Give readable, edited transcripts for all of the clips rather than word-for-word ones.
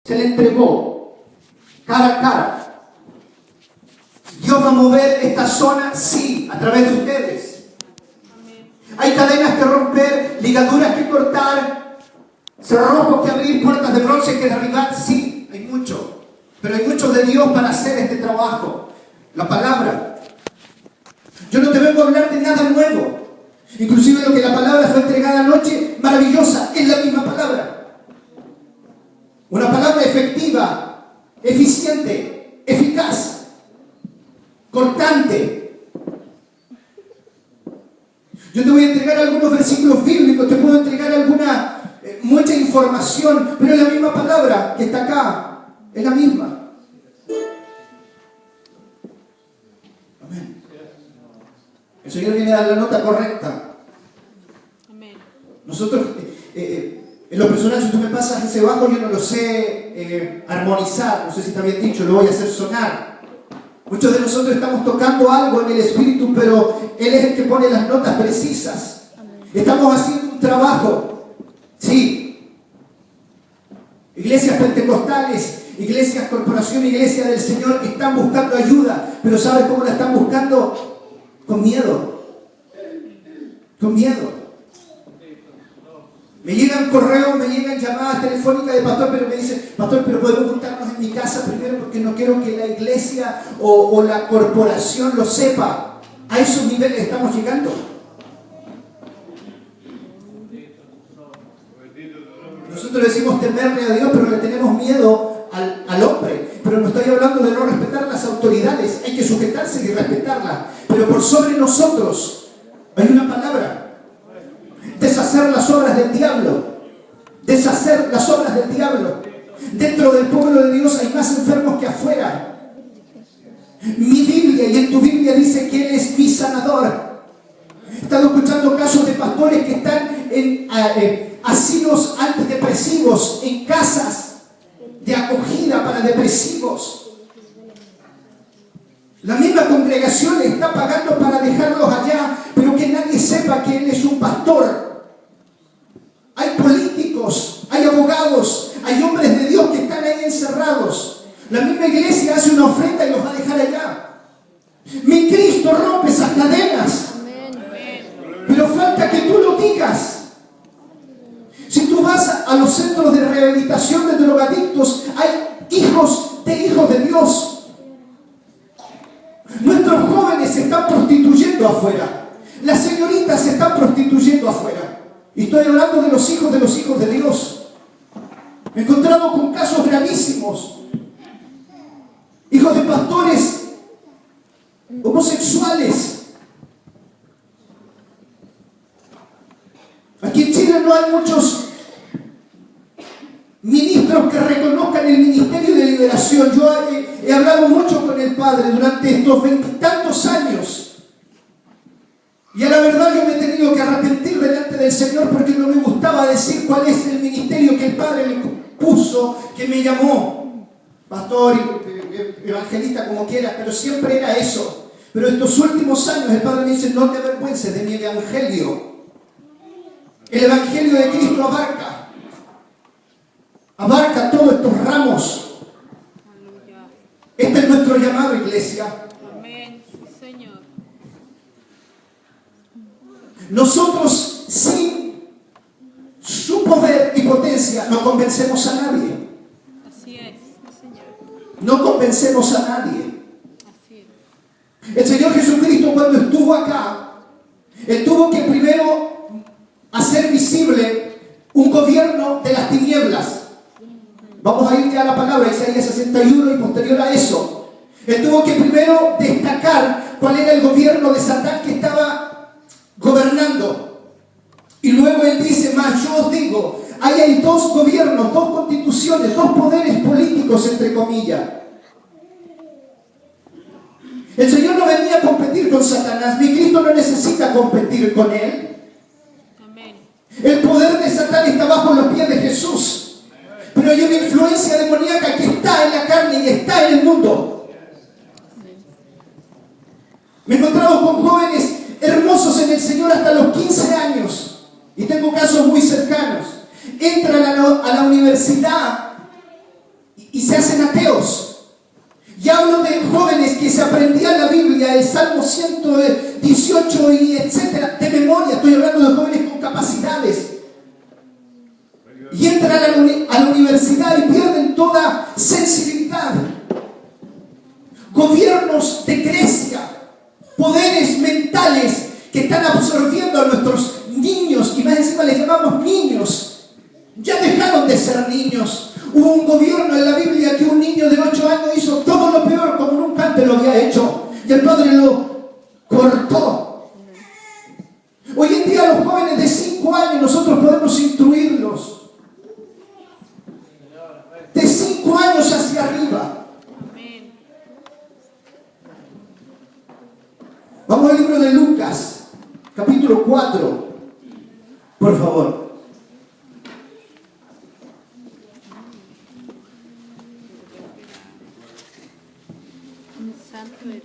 se le entregó cara a cara. Dios va a mover esta zona, sí, a través de ustedes. Hay cadenas que romper, ligaduras que cortar, cerrojos que abrir, puertas de bronce que derribar, sí, hay mucho. Pero hay mucho de Dios para hacer este trabajo. La palabra. Yo no te vengo a hablar de nada nuevo. Inclusive lo que la palabra fue entregada anoche, maravillosa, es la misma palabra. Una palabra efectiva, eficiente, eficaz, cortante. Yo te voy a entregar algunos versículos bíblicos, te puedo entregar mucha información, pero es la misma palabra que está acá, es la misma. Amén. El Señor viene a dar la nota correcta. Amén. Nosotros, en lo personal, si tú me pasas ese bajo, yo no lo sé armonizar, no sé si está bien dicho, lo voy a hacer sonar. Muchos de nosotros estamos tocando algo en el Espíritu, pero Él es el que pone las notas precisas. Estamos haciendo un trabajo, sí. Iglesias pentecostales, iglesias corporación, iglesia del Señor, están buscando ayuda, pero ¿sabes cómo la están buscando? Con miedo. Con miedo. Me llegan correos, me llegan llamadas telefónicas de pastor, pero me dicen, pastor, pero podemos juntarnos en mi casa primero porque no quiero que la iglesia o la corporación lo sepa. A esos niveles estamos llegando. Nosotros decimos temerle a Dios, pero le tenemos miedo al hombre. Pero no estoy hablando de no respetar las autoridades, hay que sujetarse y respetarlas. Pero por sobre nosotros hay una palabra. Deshacer las obras del diablo. Deshacer las obras del diablo. Dentro del pueblo de Dios hay más enfermos que afuera. Mi Biblia y en tu Biblia dice que Él es mi sanador. He estado escuchando casos de pastores que están en asilos antidepresivos, en casas de acogida para depresivos. La misma congregación le está pagando para dejarlos allá, pero que nadie sepa que Él es un pastor. Hay políticos, hay abogados, hay hombres de Dios que están ahí encerrados. La misma iglesia hace una ofrenda y los va a dejar allá. Mi Cristo rompe esas cadenas. Pero falta que tú lo digas. Si tú vas a los centros de rehabilitación de drogadictos, hay hijos de Dios. Nuestros jóvenes se están prostituyendo afuera. Las señoritas se están prostituyendo afuera. Y estoy hablando de los hijos de Dios. Me he encontrado con casos gravísimos. Hijos de pastores homosexuales. Aquí en Chile no hay muchos ministros que reconozcan el ministerio de liberación. Yo he hablado mucho con el Padre durante estos 20 y tantos años. Y a la verdad yo me he tenido que arrepentir delante del Señor porque no me gustaba decir cuál es el ministerio que el Padre me puso, que me llamó. Pastor, evangelista, como quiera, pero siempre era eso. Pero estos últimos años el Padre me dice, no te avergüences de mi evangelio. El evangelio de Cristo abarca todos estos ramos. Este es nuestro llamado, iglesia. Amén, Señor. Nosotros, sin su poder y potencia, no convencemos a nadie. Así es, Señor. No convencemos a nadie. Así es. El Señor Jesucristo, cuando estuvo acá, Él tuvo que primero hacer visible un gobierno de las tinieblas. Vamos a ir ya a la palabra, Isaías 61 y posterior a eso. Él tuvo que primero destacar cuál era el gobierno de Satán que estaba gobernando. Y luego Él dice, más yo os digo, ahí hay dos gobiernos, dos constituciones, dos poderes políticos, entre comillas. El Señor no venía a competir con Satanás, mi Cristo no necesita competir con Él. El poder de Satán está bajo los pies de Jesús. Pero hay una influencia demoníaca que está en la carne y está en el mundo. Me he encontrado con jóvenes hermosos en el Señor hasta los 15 años. Y tengo casos muy cercanos. Entran a la universidad se hacen ateos. Y hablo de jóvenes que se aprendían la Biblia, el Salmo 118 y etcétera, de memoria. Estoy hablando de jóvenes con capacidades. Y entran a la universidad y pierden toda sensibilidad. Gobiernos de Grecia, poderes mentales que están absorbiendo a nuestros niños, y más encima les llamamos niños. Ya dejaron de ser niños. Hubo un gobierno en la Biblia que un niño de 8 años hizo todo lo peor como nunca antes lo había hecho. Y el padre lo cortó. Hoy en día los jóvenes de 5 años nosotros podemos instruirlos. De 5 años hacia arriba. Vamos al libro de Lucas, capítulo 4. Por favor. Santo eres.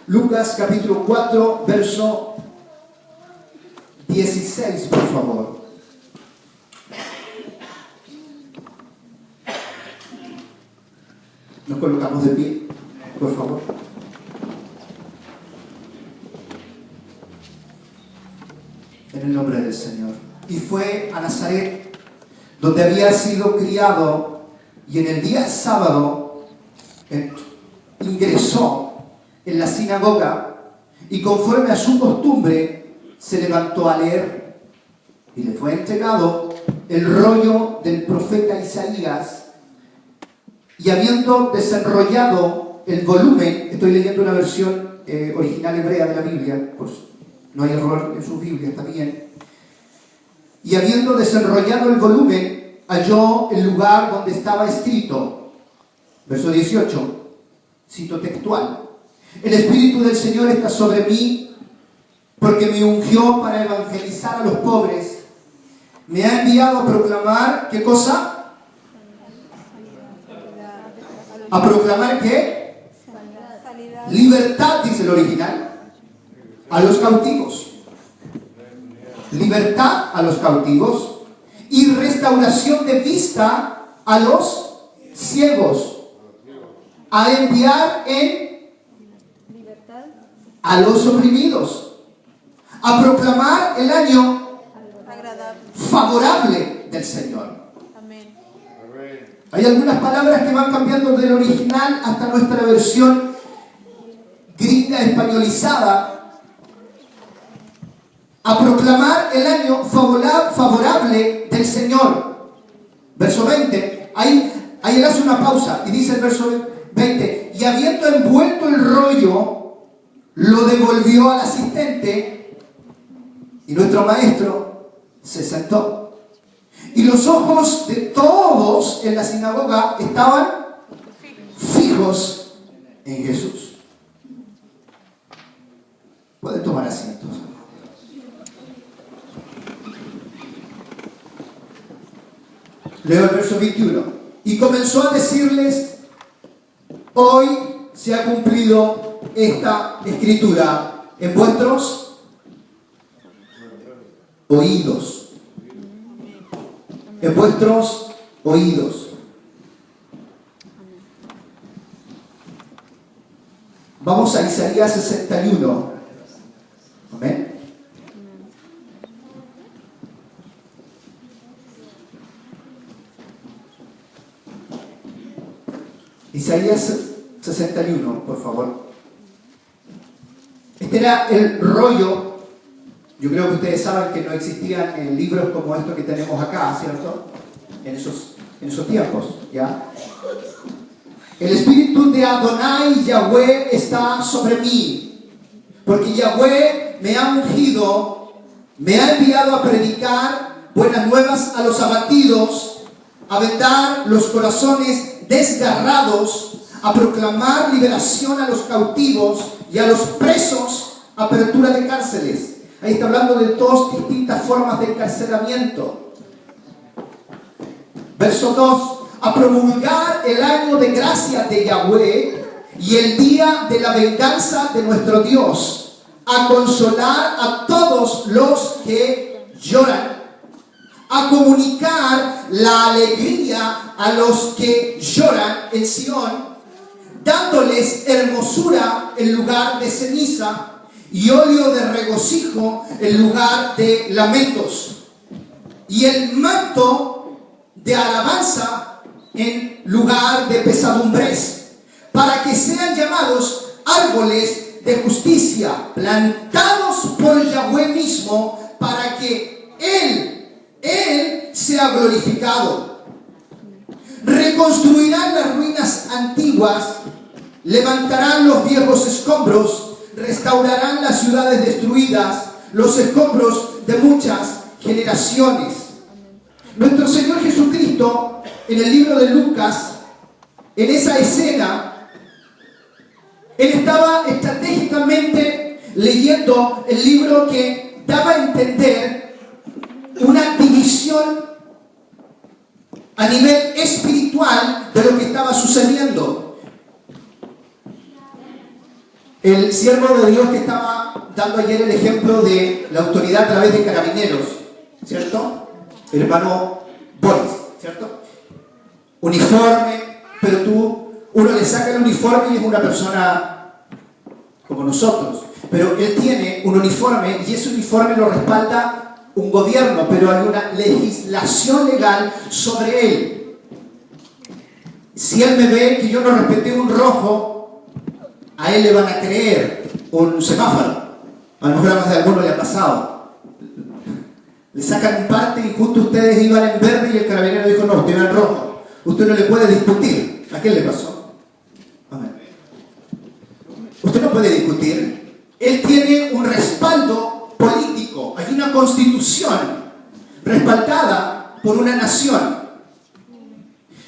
Lucas capítulo 4, verso 16, por favor. Nos colocamos de pie, por favor. En el nombre del Señor. Y fue a Nazaret, donde había sido criado, y en el día sábado ingresó en la sinagoga, y conforme a su costumbre se levantó a leer, y le fue entregado el rollo del profeta Isaías, y habiendo desenrollado el volumen, estoy leyendo una versión original hebrea de la Biblia, pues no hay error en su Biblia, está bien. Y habiendo desenrollado el volumen, halló el lugar donde estaba escrito, verso 18, cito textual: el Espíritu del Señor está sobre mí, porque me ungió para evangelizar a los pobres. Me ha enviado a proclamar, ¿qué cosa? ¿A proclamar qué? Libertad, dice el original, a los cautivos. Libertad a los cautivos y restauración de vista a los ciegos. A enviar en libertad a los oprimidos. A proclamar el año favorable del Señor. Amén. Hay algunas palabras que van cambiando del original hasta nuestra versión gringa españolizada. A proclamar el año favorable del Señor. Verso 20. Ahí él hace una pausa y dice el verso 20: y habiendo envuelto el rollo, lo devolvió al asistente, y nuestro maestro se sentó. Y los ojos de todos en la sinagoga estaban fijos en Jesús. Pueden tomar asientos. Leo el verso 21. Y comenzó a decirles: hoy se ha cumplido esta escritura en vuestros oídos. En vuestros oídos. Vamos a Isaías 61. Amén. Isaías 61, por favor. Este era el rollo. Yo creo que ustedes saben que no existían libros como estos que tenemos acá, ¿cierto? En esos tiempos, ¿ya? El espíritu de Adonai, Yahweh, está sobre mí, porque Yahweh me ha ungido, me ha enviado a predicar buenas nuevas a los abatidos, a vendar los corazones desgarrados, a proclamar liberación a los cautivos y a los presos, apertura de cárceles. Ahí está hablando de dos distintas formas de encarcelamiento. Verso 2: a promulgar el año de gracia de Yahweh, y el día de la venganza de nuestro Dios, a consolar a todos los que lloran, a comunicar la alegría a los que lloran en Sión, dándoles hermosura en lugar de ceniza y óleo de regocijo en lugar de lamentos, y el manto de alabanza en lugar de pesadumbres, para que sean llamados árboles de justicia, plantados por Yahweh mismo, para que Él sea glorificado. Reconstruirán las ruinas antiguas, levantarán los viejos escombros, restaurarán las ciudades destruidas, los escombros de muchas generaciones. Nuestro Señor Jesucristo, en el libro de Lucas, en esa escena, Él estaba estratégicamente leyendo el libro que daba a entender una división a nivel espiritual de lo que estaba sucediendo. El siervo de Dios que estaba dando ayer el ejemplo de la autoridad a través de carabineros, ¿cierto? El hermano Boris, ¿cierto? Uniforme, pero uno le saca el uniforme y es una persona como nosotros. Pero él tiene un uniforme y ese uniforme lo respalda un gobierno, pero hay una legislación legal sobre él. Si él me ve que yo no respeté un rojo, a él le van a creer un semáforo. A lo mejor a más de alguno le ha pasado. Le sacan un parte y justo ustedes iban en verde y el carabinero dijo, no, usted va en rojo. Usted no le puede discutir. ¿A quién le pasó? Amén. Usted no puede discutir. Él tiene un respaldo político. Hay una constitución respaldada por una nación.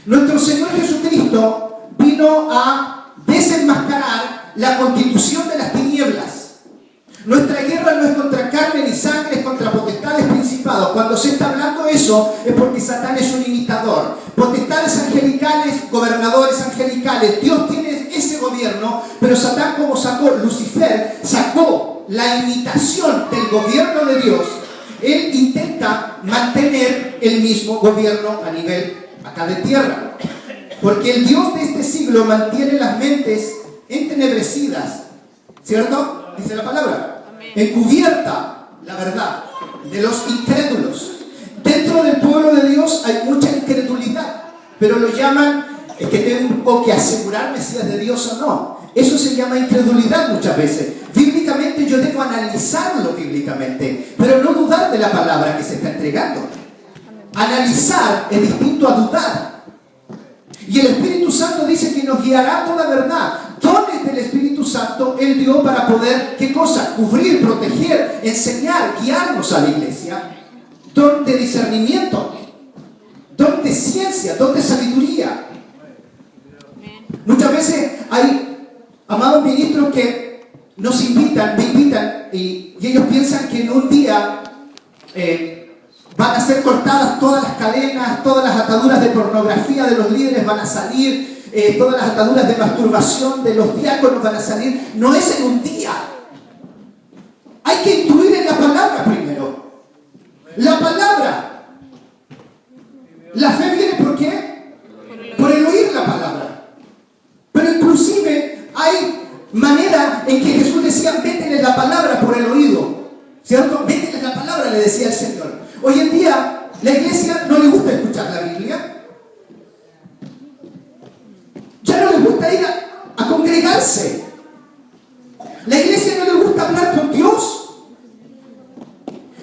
Nuestro Señor Jesucristo vino a desenmascarar la constitución de las tinieblas. Nuestra guerra no es contra carne ni sangre, es contra potestades, principados. Cuando se está hablando eso es porque Satán es un imitador. Potestades angelicales, gobernadores angelicales, Dios tiene ese gobierno, pero Satán, como sacó Lucifer, sacó la imitación del gobierno de Dios. Él intenta mantener el mismo gobierno a nivel acá de tierra, porque el Dios de este siglo mantiene las mentes entenebrecidas, ¿cierto? Dice la palabra. Amén. Encubierta la verdad de los incrédulos. Dentro del pueblo de Dios hay mucha incredulidad, pero lo llaman, es que tengo que asegurarme si es de Dios o no. Eso se llama incredulidad muchas veces. Bíblicamente yo debo analizarlo bíblicamente, pero no dudar de la palabra que se está entregando. Analizar es distinto a dudar. Y el Espíritu Santo dice que nos guiará a toda verdad. Dones del Espíritu Santo Él dio para poder, ¿qué cosa? Cubrir, proteger, enseñar, guiarnos a la iglesia. Don de discernimiento, don de ciencia, don de sabiduría. Muchas veces hay amados ministros que nos invitan, me invitan, y ellos piensan que en un día van a ser cortadas todas las cadenas, todas las ataduras de pornografía de los líderes van a salir, todas las ataduras de masturbación de los diáconos van a salir. No es en un día. Hay que intuir en la palabra primero. La palabra. La fe viene ¿por qué? Por el oír la palabra. Pero inclusive hay manera en que Jesús decía, métele la palabra por el oído. ¿Cierto? Métele la palabra, le decía el Señor. Hoy en día, la iglesia no le gusta escuchar la Biblia. Ya no le gusta ir a congregarse. La iglesia no le gusta hablar con Dios.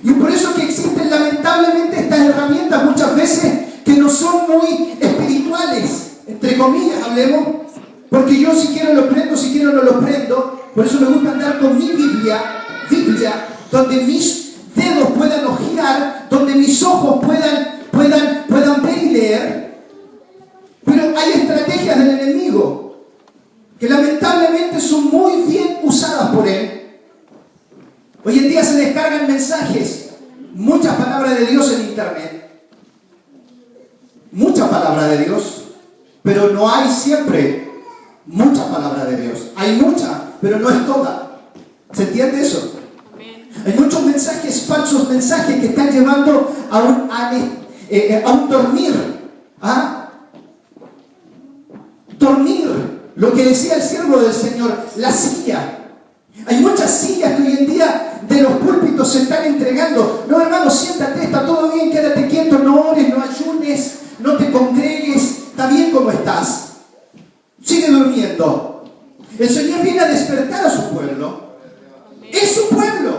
Y por eso que existen lamentablemente estas herramientas muchas veces que no son muy espirituales, entre comillas, hablemos. Porque yo si quiero lo prendo, si quiero no lo prendo. Por eso me gusta andar con mi Biblia, donde mis dedos puedan ojear, donde mis ojos puedan ver y leer. Pero hay estrategias del enemigo que lamentablemente son muy bien usadas por él. Hoy en día se descargan mensajes, muchas palabras de Dios en internet, muchas palabras de Dios, pero no hay siempre mucha palabra de Dios. Hay mucha, pero no es toda. ¿Se entiende eso? Amén. Hay muchos mensajes, falsos mensajes que están llevando a un dormir. ¿Ah? Dormir. Lo que decía el siervo del Señor, la silla. Hay muchas sillas que hoy en día de los púlpitos se están entregando. No, hermano, siéntate, está todo bien, quédate quieto, no ores, no ayunes, no te congregues, está bien como estás. Sigue durmiendo. El Señor viene a despertar a su pueblo. Es su pueblo.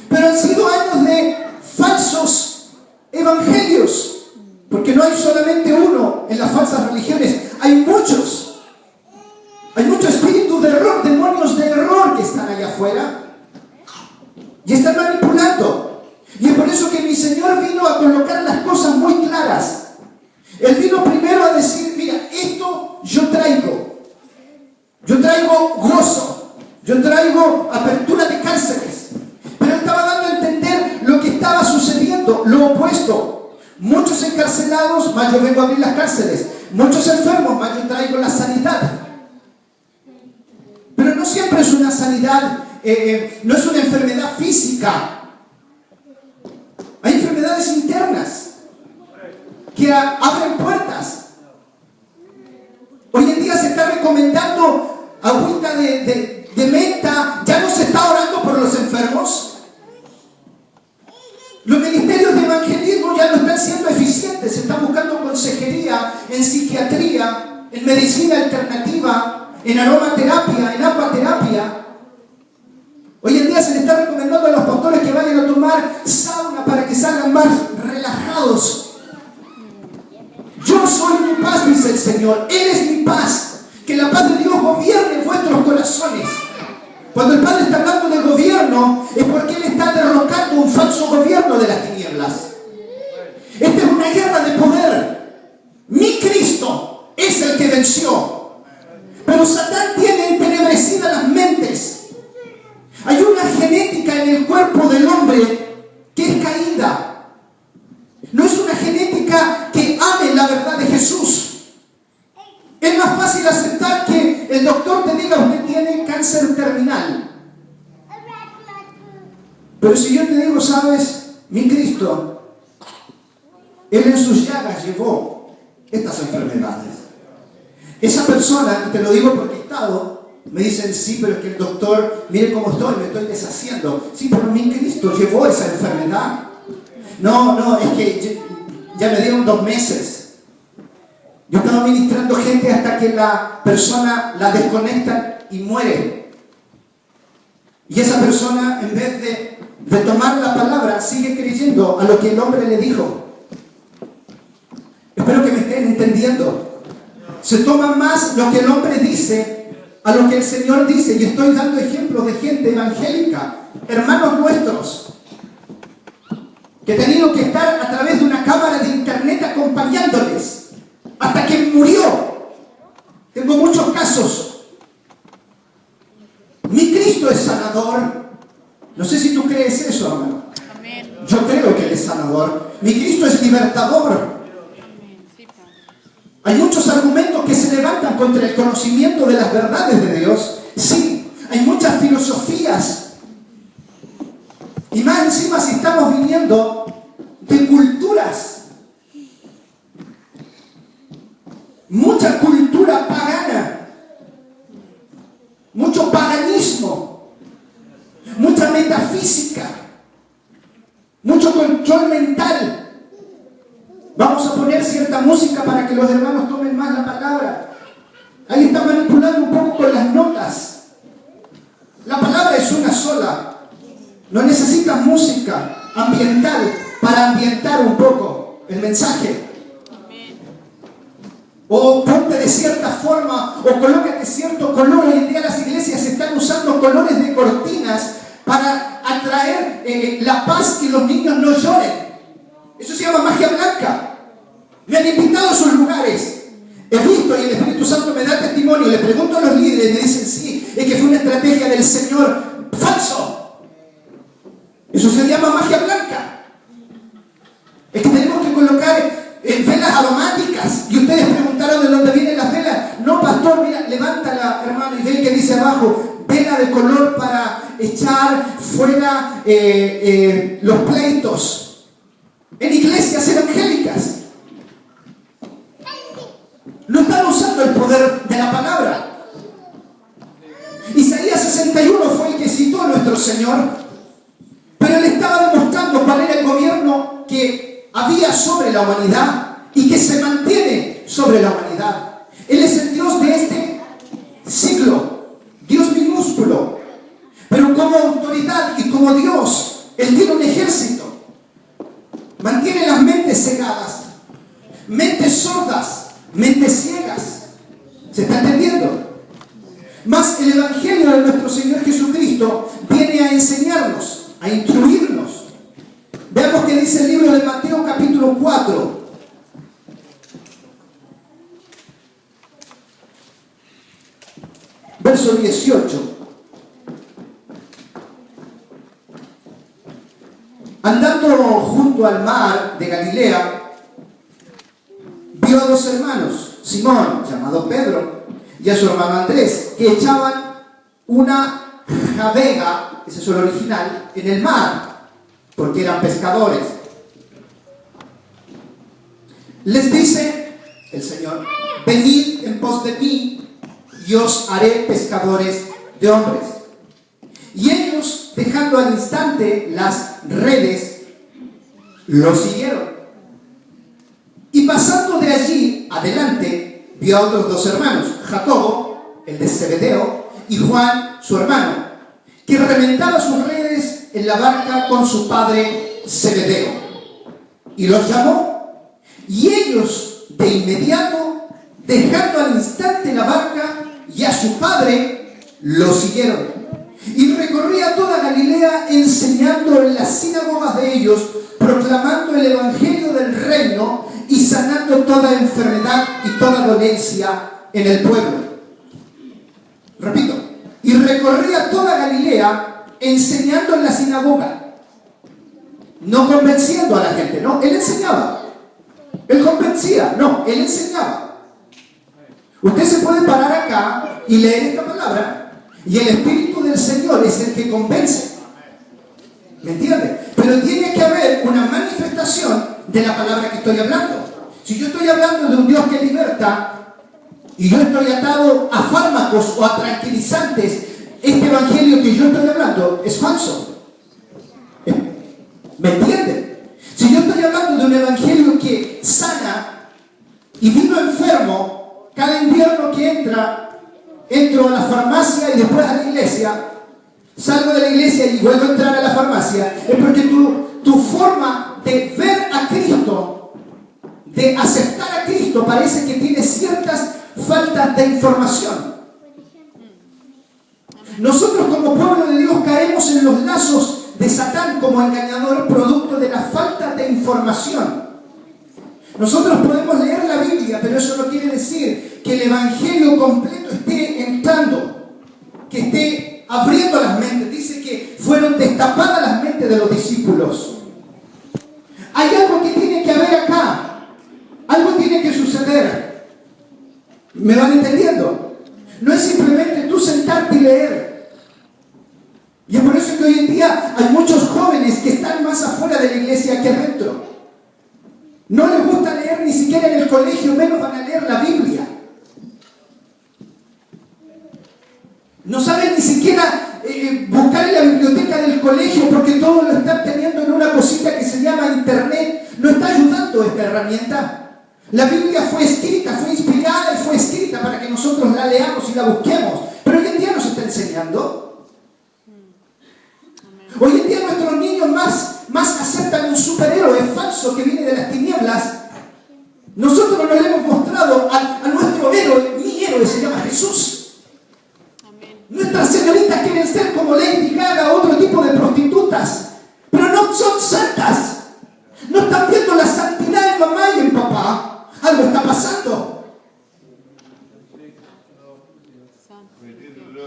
Pero han sido años de falsos evangelios. Porque no hay solamente uno en las falsas religiones, hay muchos. Hay mucho espíritu de error, demonios de error que están allá afuera y están manipulando. Y es por eso que mi Señor vino a colocar las cosas muy claras. Él vino primero a decir, mira, esto yo traigo gozo, yo traigo apertura de cárceles. Pero estaba dando a entender lo que estaba sucediendo, lo opuesto. Muchos encarcelados, más yo vengo a abrir las cárceles. Muchos enfermos, más yo traigo la sanidad. Pero no siempre es una sanidad, no es una enfermedad física. Hay enfermedades internas que abren puertas. Hoy en día se está recomendando agüita de menta. Ya no se está orando por los enfermos. Los ministerios de evangelismo ya no están siendo eficientes. Se están buscando consejería en psiquiatría, en medicina alternativa, en aromaterapia, en acuaterapia. Hoy en día se le está recomendando a los pastores que vayan a tomar sauna para que salgan más relajados. Yo soy tu paz, dice el Señor. Él es mi paz. Que la paz de Dios gobierne vuestros corazones. Cuando el Padre está hablando de gobierno, es porque Él está derrocando un falso gobierno de las tinieblas. Esta es una guerra de poder. Mi Cristo es el que venció. Pero Satán tiene entenebrecidas las mentes. Hay una genética en el cuerpo del hombre que es caída. No es una genética que ame la verdad de Jesús. Es más fácil aceptar que el doctor te diga usted tiene cáncer terminal. Pero si yo te digo, sabes, mi Cristo, Él en sus llagas llevó estas enfermedades. Esa persona, y te lo digo porque he estado, me dicen, sí, pero es que el doctor, mire cómo estoy, me estoy deshaciendo. Sí, pero mi Cristo llevó esa enfermedad. No, es que ya me dieron 2 meses. Yo estaba ministrando gente hasta que la persona la desconectan y muere. Y esa persona, en vez de tomar la palabra, sigue creyendo a lo que el hombre le dijo. Espero que me estén entendiendo. Se toma más lo que el hombre dice a lo que el Señor dice. Y estoy dando ejemplos de gente evangélica, hermanos nuestros, que he tenido que estar a través de una cámara de internet acompañándoles hasta que murió. Tengo muchos casos. Mi Cristo es sanador. No sé si tú crees eso, hermano. Amén. Yo creo que Él es sanador. Mi Cristo es libertador. Amén. Sí, Padre. Hay muchos argumentos que se levantan contra el conocimiento de las verdades de Dios. Sí, hay muchas filosofías. Y más encima si estamos viniendo de culturas. Mucha cultura pagana. Mucho paganismo. Mucha metafísica. Mucho control mental. Vamos a poner cierta música para que los hermanos tomen más la palabra. Ahí está manipulando un poco con las notas. La palabra es una sola. No necesitas música ambiental para ambientar un poco el mensaje. O ponte de cierta forma, o colócate cierto color. Hoy en día las iglesias están usando colores de cortinas para atraer la paz, que los niños no lloren. Eso se llama magia blanca. Me han invitado a esos lugares. He visto y el Espíritu Santo me da testimonio. Le pregunto a los líderes, me dicen sí, es que fue una estrategia del Señor. Falso. Eso se llama magia blanca. Es que tenemos que colocar velas aromáticas. Y ustedes preguntaron de dónde vienen las velas. No, pastor. pastor, mira, levántala, hermano, y ve que dice abajo, vela de color para echar fuera los pleitos. En iglesias evangélicas no están usando el poder de la palabra. Isaías 61 fue el que citó a nuestro Señor, pero él estaba demostrando cuál era el gobierno que había sobre la humanidad y que se mantiene sobre la humanidad. Él es el Dios de este siglo, Dios minúsculo, pero como autoridad y como Dios, Él tiene un ejército. Mantiene las mentes cegadas, mentes sordas, mentes ciegas. ¿Se está entendiendo? Mas el Evangelio de nuestro Señor Jesucristo viene a enseñarnos, a instruirnos. Veamos qué dice el libro de Mateo capítulo 4. Verso 18. Andando junto al mar de Galilea, vio a dos hermanos, Simón, llamado Pedro, y a su hermano Andrés, que echaban una javega, ese es el original, en el mar, porque eran pescadores. Les dice el Señor: venid en pos de mí, y os haré pescadores de hombres. Y ellos, dejando al instante las redes, lo siguieron. Y pasando de allí adelante, vio a otros dos hermanos, Jacobo, el de Zebedeo, y Juan, su hermano, que remendaba sus redes en la barca con su padre Zebedeo. Y los llamó, y ellos de inmediato, dejando al instante la barca y a su padre, lo siguieron. Y recorría toda Galilea, enseñando en las sinagogas de ellos, proclamando el evangelio del reino y sanando toda enfermedad y toda dolencia en el pueblo. Repito, y recorría toda Galilea, enseñando en la sinagoga, no convenciendo a la gente, no, él enseñaba. Él convencía, no, él enseñaba. Usted se puede parar acá y leer esta palabra, y el Espíritu del Señor es el que convence. ¿Me entiende? Pero tiene que haber una manifestación de la palabra que estoy hablando. Si yo estoy hablando de un Dios que liberta, y yo estoy atado a fármacos o a tranquilizantes, este evangelio que yo estoy hablando es falso. ¿Me entiende? Si yo estoy hablando de un evangelio que sana y vivo enfermo, cada invierno que entro a la farmacia y después a la iglesia, salgo de la iglesia y vuelvo a entrar a la farmacia, es porque tu forma de ver a Cristo, de aceptar a Cristo, parece que tiene ciertas faltas de información. Nosotros como pueblo de Dios caemos en los lazos de Satán como engañador, producto de la falta de información. Nosotros podemos leer la Biblia, pero eso no quiere decir que el evangelio completo esté entrando, que esté abriendo las mentes. Dice que fueron destapadas las mentes de los discípulos. Hay algo que tiene que haber acá, algo tiene que suceder. ¿Me van entendiendo? No es simplemente tú sentarte y leer. Y es por eso que hoy en día hay muchos jóvenes que están más afuera de la iglesia que adentro. No les gusta leer ni siquiera en el colegio, menos van a leer la Biblia. No saben ni siquiera buscar en la biblioteca del colegio porque todo lo están teniendo en una cosita que se llama internet. No está ayudando esta herramienta. La Biblia fue escrita, fue inspirada y fue escrita para que nosotros la leamos y la busquemos. Pero hoy en día nos está enseñando. Hoy en día nuestros niños más aceptan un superhéroe falso que viene de las tinieblas. Nosotros nos le hemos mostrado a nuestro héroe. Mi héroe se llama Jesús. Nuestras señoritas quieren ser como Lady Gaga, otro tipo de prostitutas, pero no son santas. No están viendo la santidad en mamá y en papá. Algo está pasando.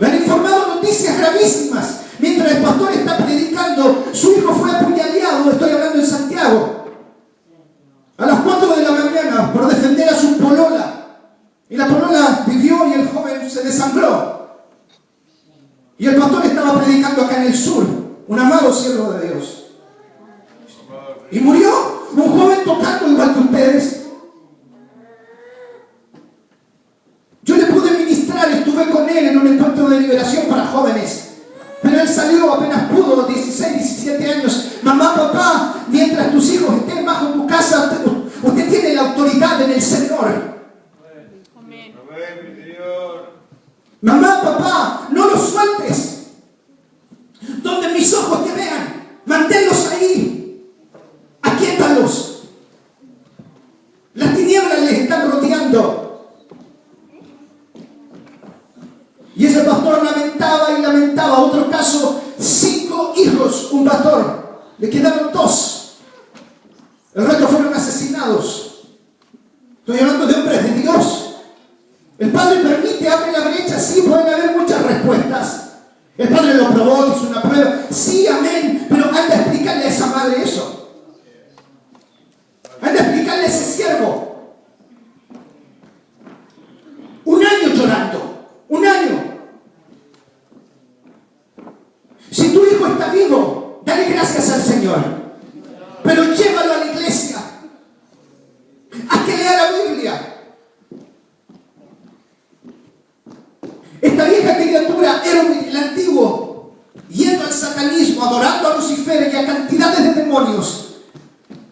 Me han informado noticias gravísimas. Mientras el pastor está predicando, su hijo fue apuñaleado. Estoy hablando en Santiago. A las 4 de la mañana por defender a su polola. Y la polola vivió y el joven se desangró. Y el pastor estaba predicando acá en el sur, un amado siervo de Dios. Y murió un joven tocando igual que ustedes. Yo le pude ministrar, estuve con él en un encuentro de liberación para jóvenes. Pero él salió apenas pudo, 16, 17 años. Mamá, papá, mientras tus hijos estén bajo tu casa, usted tiene la autoridad en el Señor. Amén. Mamá, papá, no los sueltes. Donde mis ojos te vean, manténlos ahí. Aquíétalos. Las tinieblas les están rodeando. Y ese pastor lamentaba y lamentaba. Otro caso, 5 hijos, un pastor. Le quedaron 2. El resto fueron asesinados. Estoy hablando de hombres de Dios. El Padre permite, abre la brecha. Sí, pueden haber muchas respuestas. El Padre lo probó, hizo una prueba. Sí, amén. Pero anda a explicarle a esa madre eso. Anda a explicarle a ese siervo. 1 año llorando. 1 año. Si tu hijo está vivo, dale gracias al Señor. Pero llévalo a la iglesia. A que lea la Biblia. Esta vieja criatura era el antiguo, yendo al satanismo, adorando a Lucifer y a cantidades de demonios.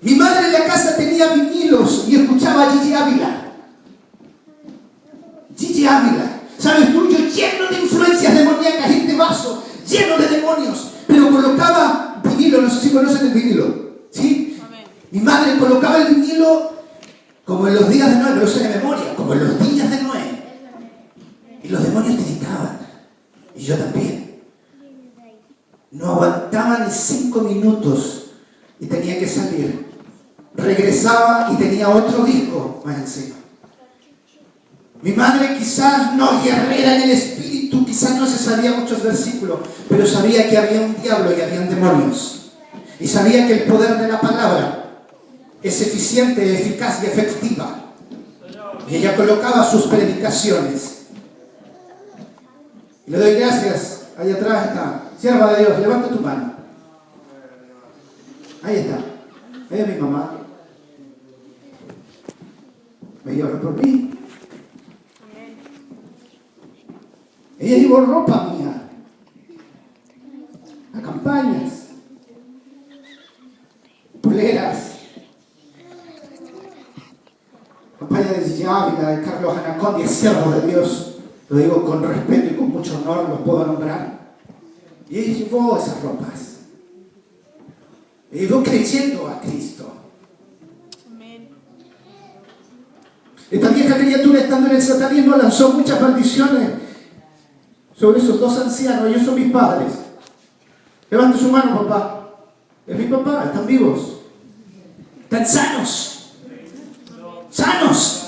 Mi madre en la casa tenía vinilos y escuchaba a Gigi Ávila. Gigi Ávila. ¿Sabes tú? Yo lleno de influencias demoníacas, este vaso lleno de demonios, pero colocaba vinilo, no sé si conocen el vinilo, ¿sí? Amén. Mi madre colocaba el vinilo como en los días de Noé, pero sé de memoria, como en los días de Noé, y los demonios gritaban, y yo también. No aguantaba ni 5 minutos y tenía que salir. Regresaba y tenía otro disco más encima. Mi madre quizás no guerrera en el espíritu, quizás no se sabía muchos versículos, pero sabía que había un diablo y habían demonios. Y sabía que el poder de la palabra es eficiente, eficaz y efectiva. Y ella colocaba sus predicaciones. Y le doy gracias. Ahí atrás está. Sierva de Dios, levanta tu mano. Ahí está. Ahí es mi mamá. Me lloró por mí. Ella llevó ropa mía a campañas, poleras, campaña de Gigi Ávila, de Carlos Anacondia, siervo de Dios, lo digo con respeto y con mucho honor, los puedo nombrar. Y ella llevó esas ropas. Y llegó creyendo a Cristo. Amén. Esta vieja criatura, estando en el satanismo, lanzó muchas maldiciones sobre esos 2 ancianos. Ellos son mis padres. Levante su mano, papá. Es mi papá, están vivos. Están sanos. Sanos.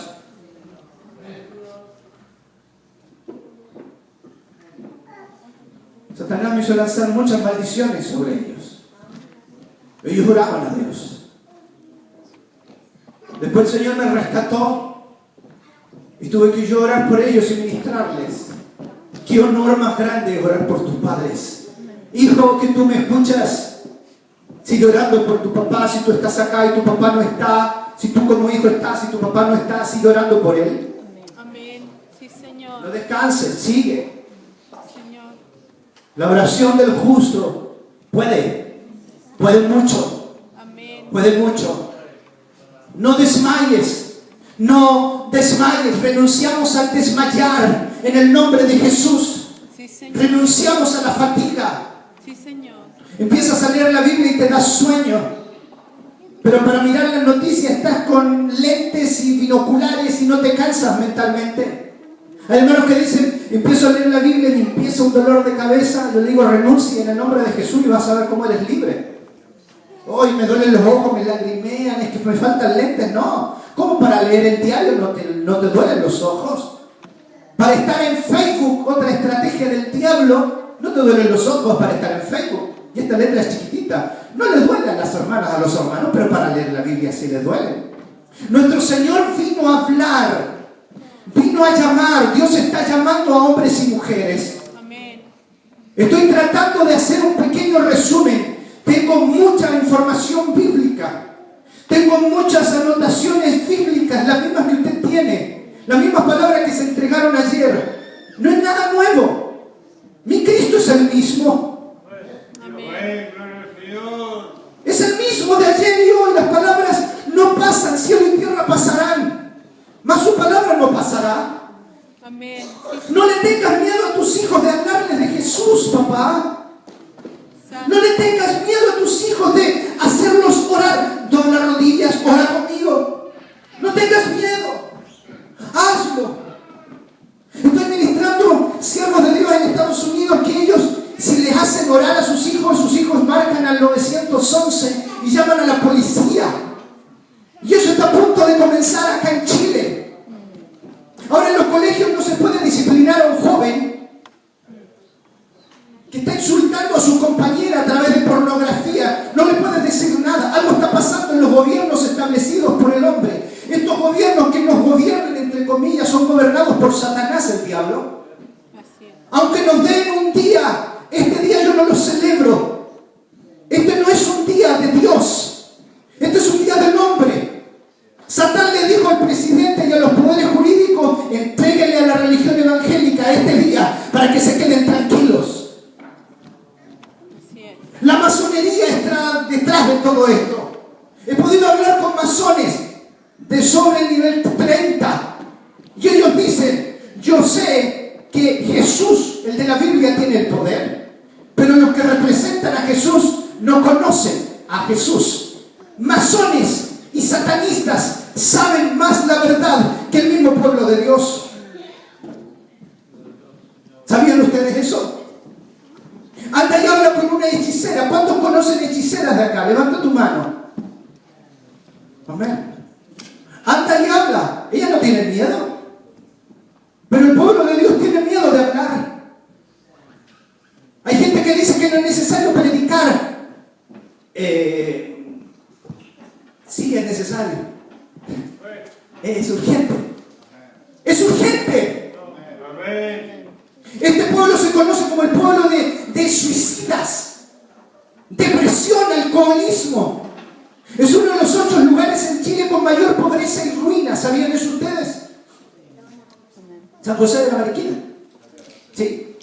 Satanás me hizo lanzar muchas maldiciones sobre ellos. Ellos oraban a Dios. Después el Señor me rescató y tuve que yo orar por ellos y ministrarles. Qué honor más grande orar por tus padres. Hijo, que tú me escuchas, sigue orando por tu papá. Si tú estás acá y tu papá no está, si tú como hijo estás y tu papá no está, sigue orando por él. Amén. Sí, Señor. No descanses, sigue. Señor. La oración del justo puede mucho, Amén. puede mucho. No desmayes, no desmayes. Renunciamos al desmayar en el nombre de Jesús. Sí, Señor. Renunciamos a la fatiga. Sí, Señor. Empiezas a leer la Biblia y te das sueño. Pero para mirar las noticias estás con lentes y binoculares y no te cansas mentalmente. Hay hermanos que dicen, empiezo a leer la Biblia y empieza un dolor de cabeza. Yo le digo, renuncia en el nombre de Jesús y vas a ver cómo eres libre. Hoy me duelen los ojos, me lagrimean, es que me faltan lentes. No. ¿Cómo para leer el diario no te duelen los ojos? Para estar en Facebook, otra estrategia del diablo, no te duelen los ojos para estar en Facebook. Y esta letra es chiquitita. No les duelen a las hermanas, a los hermanos, pero para leer la Biblia sí les duele. Nuestro Señor vino a hablar vino a llamar. Dios está llamando a hombres y mujeres. Amén. Estoy tratando de hacer un pequeño resumen. Tengo mucha información bíblica. Tengo muchas anotaciones bíblicas, las mismas que usted tiene. Las mismas palabras que se entregaron ayer. No es nada nuevo. Mi Cristo es el mismo. Amén. Es el mismo de ayer y hoy. Las palabras no pasan. Cielo y tierra pasarán, mas su palabra no pasará. Amén. No le tengas miedo a tus hijos de hablarles de Jesús, papá. No le tengas miedo a tus hijos de hacerlos orar. Dobla rodillas, ora conmigo. No tengas miedo. Hazlo. Estoy ministrando siervos de Dios en Estados Unidos que ellos, si les hacen orar a sus hijos marcan al 911 y llaman a la policía. Y eso está a punto de comenzar acá en Chile. Ahora en los colegios no se puede disciplinar a un joven que está insultando a su compañera a través de pornografía. No le puedes decir nada. Algo está pasando en los gobiernos establecidos por el hombre. Estos gobiernos que nos gobiernan, entre comillas, son gobernados por Satanás, el diablo. Así es. Aunque nos den un día, este día yo no lo celebro. Este no es un día de Dios. Este es un día del hombre. Satán le dijo al presidente y a los poderes jurídicos: entréguenle a la religión evangélica este día para que se queden tranquilos. Así es. La masonería está detrás de todo esto. He podido hablar con masones de sobre el nivel 30 y ellos dicen: yo sé que Jesús, el de la Biblia, tiene el poder, pero los que representan a Jesús no conocen a Jesús. Masones y satanistas saben más la verdad que el mismo pueblo de Dios. ¿Sabían ustedes eso? Anda y habla con una hechicera. ¿Cuántos conocen hechiceras de acá? Levanta tu mano. Amén. Anda y habla. Ella no tiene miedo. Pero el pueblo de Dios tiene miedo de hablar. Hay gente que dice que no es necesario predicar. Sí, es necesario. Es urgente. Es urgente. Este pueblo se conoce como el pueblo de suicidas, depresión, alcoholismo. Es uno de los 8 lugares en Chile con mayor pobreza y ruina. ¿Sabían eso ustedes? San José de la Mariquina. Sí.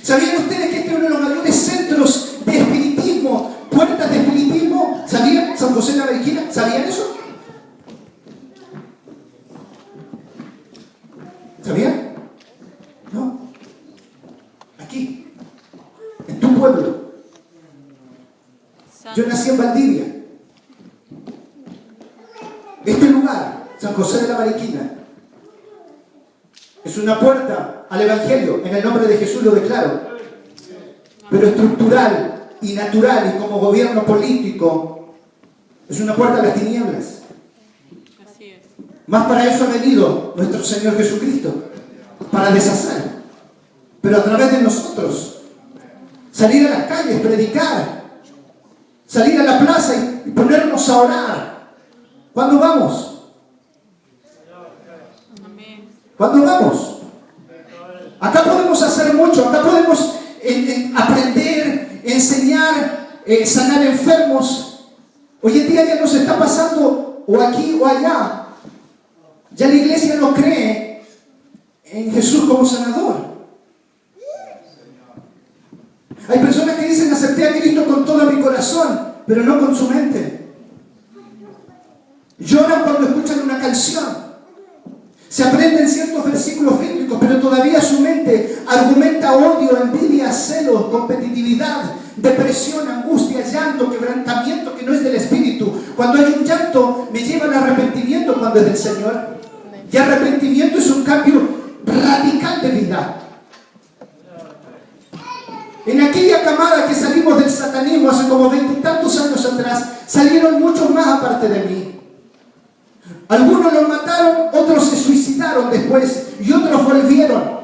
¿Sabían ustedes que este es uno de los mayores centros de espiritismo, puertas de espiritismo? ¿Sabían? San José de la Mariquina. ¿Sabían eso? ¿Sabían? No. Aquí, en tu pueblo. Yo nací en Valdivia. Este lugar, San José de la Mariquina, es una puerta al Evangelio. En el nombre de Jesús lo declaro. Pero estructural y natural y como gobierno político, es una puerta a las tinieblas. Así es. Más para eso ha venido nuestro Señor Jesucristo, para deshacer. Pero a través de nosotros, salir a las calles, predicar, salir a la plaza y ponernos a orar. ¿Cuándo vamos? Amén. ¿Cuándo vamos? Acá podemos hacer mucho, acá podemos aprender, enseñar, sanar enfermos. Hoy en día ya nos está pasando o aquí o allá. Ya la iglesia no cree en Jesús como sanador. Hay personas que dicen: acepté a Cristo con todo mi corazón, pero no con su mente. Lloran cuando escuchan una canción. Se aprenden ciertos versículos bíblicos, pero todavía su mente argumenta odio, envidia, celos, competitividad, depresión, angustia, llanto, quebrantamiento que no es del Espíritu. Cuando hay un llanto, me lleva al arrepentimiento cuando es del Señor. Y arrepentimiento es un cambio radical de vida. En aquella camada que salimos del satanismo hace como 20 y tantos años atrás, salieron muchos más aparte de mí. Algunos los mataron, otros se suicidaron después y otros volvieron.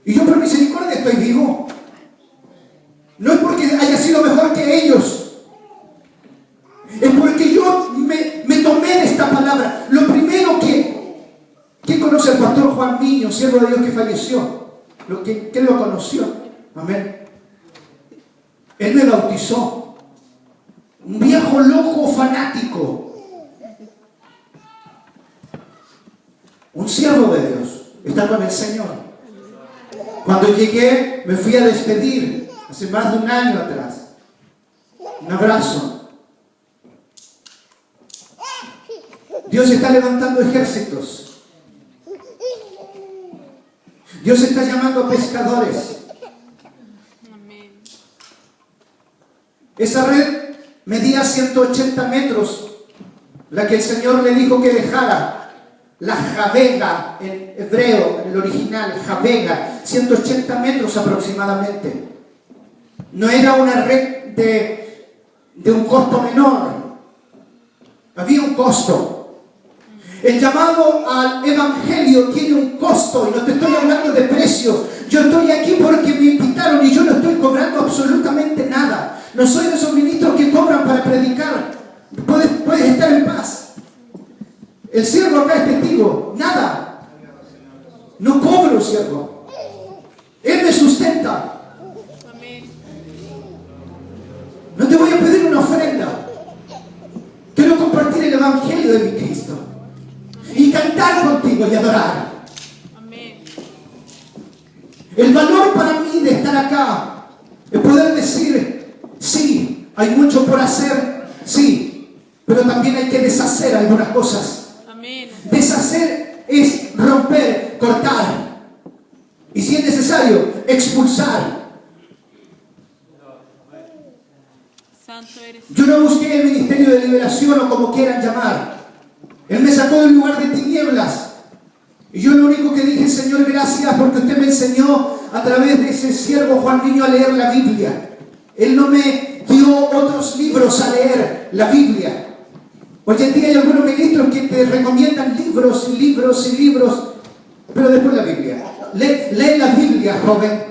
Y yo por misericordia estoy vivo. No es porque haya sido mejor que ellos. Es porque yo me tomé de esta palabra. Lo primero que... ¿Quién conoce al pastor un siervo de Dios que falleció. ¿Quién lo conoció? Amén. Él me bautizó. Un viejo loco fanático. Un siervo de Dios. Está con el Señor. Cuando llegué, me fui a despedir. Hace más de un año atrás. Un abrazo. Dios está levantando ejércitos. Dios está llamando a pescadores. Amén. Esa red medía 180 metros, la que el Señor le dijo que dejara, la javega, en hebreo, en el original, javega, 180 metros aproximadamente. No era una red de un costo menor, había un costo. El llamado al evangelio tiene un costo, y no te estoy hablando de precio. Yo estoy aquí porque me invitaron y yo no estoy cobrando absolutamente nada. No soy de esos ministros que cobran para predicar. Puedes estar en paz. El siervo acá es testigo. Nada. No cobro, siervo. Él me sustenta. Amén. No te voy a pedir una ofrenda. Quiero compartir el evangelio de mi Cristo. Y cantar contigo y adorar. Amén. El valor para mí de estar acá es poder decir, sí, hay mucho por hacer, sí, pero también hay que deshacer algunas cosas. Amén. Deshacer es romper, cortar, y si es necesario, expulsar. Santo eres. Yo no busqué el ministerio de liberación o como quieran llamar. Él me sacó del lugar de tinieblas. Y yo lo único que dije, Señor, gracias porque usted me enseñó a través de ese siervo Juan Niño a leer la Biblia. Él no me dio otros libros a leer la Biblia. Hoy en día hay algunos ministros que te recomiendan libros y libros y libros, pero después la Biblia. Lee la Biblia, joven.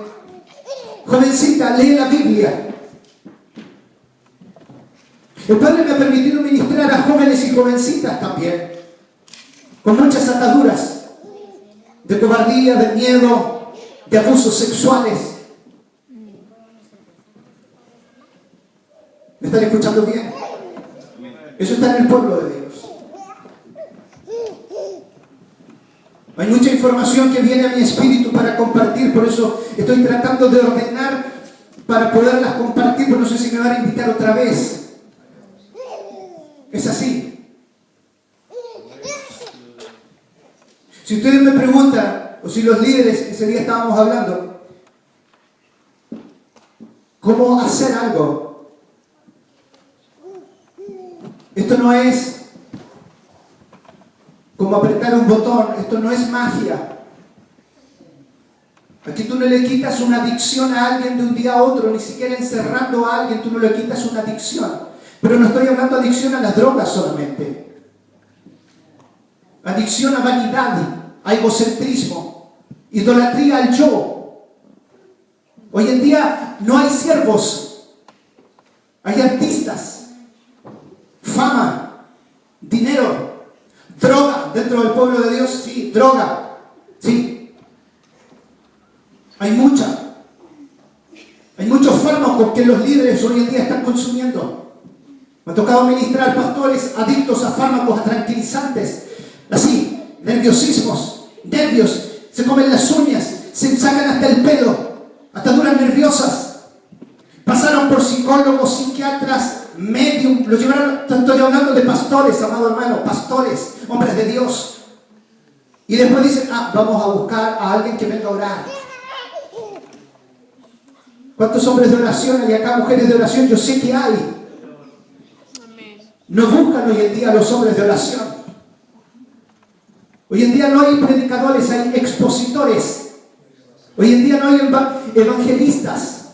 Jovencita, lee la Biblia. El Padre me ha permitido ministrar a jóvenes y jovencitas también, con muchas ataduras de cobardía, de miedo, de abusos sexuales. ¿Me están escuchando bien? Eso está en el pueblo de Dios. Hay mucha información que viene a mi espíritu para compartir, por eso estoy tratando de ordenar para poderlas compartir, pero no sé si me van a invitar otra vez. Es así. Si ustedes me preguntan, o si los líderes, ese día estábamos hablando, ¿cómo hacer algo? Esto no es como apretar un botón, esto no es magia. Aquí tú no le quitas una adicción a alguien de un día a otro, ni siquiera encerrando a alguien, tú no le quitas una adicción. Pero no estoy hablando de adicción a las drogas solamente. Adicción a vanidad, a egocentrismo, idolatría al yo. Hoy en día no hay siervos, hay artistas, fama, dinero, droga dentro del pueblo de Dios, sí, droga, sí. Hay muchos fármacos que los líderes hoy en día están consumiendo. Me ha tocado ministrar pastores adictos a fármacos, a tranquilizantes, así, nerviosismos, nervios, se comen las uñas, se sacan hasta el pelo, ataduras nerviosas. Pasaron por psicólogos, psiquiatras, medium, lo llevaron, estoy hablando de pastores, amado hermano, pastores, hombres de Dios. Y después dicen, vamos a buscar a alguien que venga a orar. ¿Cuántos hombres de oración hay acá, mujeres de oración? Yo sé que hay. No buscan hoy en día a los hombres de oración. Hoy en día no hay predicadores, hay expositores. Hoy en día no hay evangelistas.